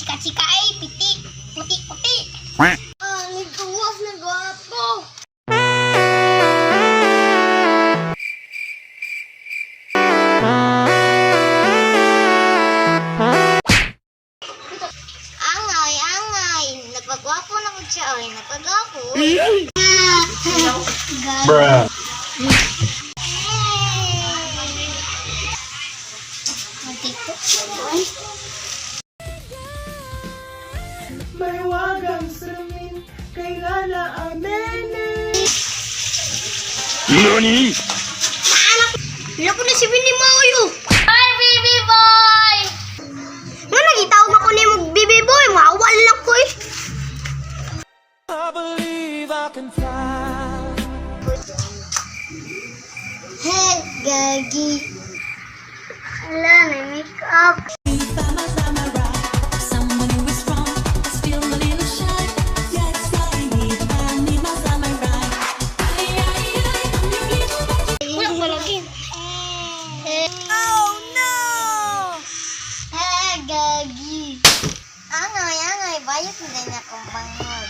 chika-chika ay pitik, puti-puti. Nagawas na gwapo. Angay. Napagwapo na ko siya. Ay, napagwapo. Bruh. May wagang salamin kay Lala Amene. NANI?! Wala ko na si Winnie Maoy. Hi, baby boy! Nga, nagitawag ako ni mo, baby boy. Mawal lang ko eh. I believe I can fly. Hey, gagi. Wala, may makeup. Wala ko lagi. Oh no! Hey, gagi. Angay. Bayot na din akong bangol.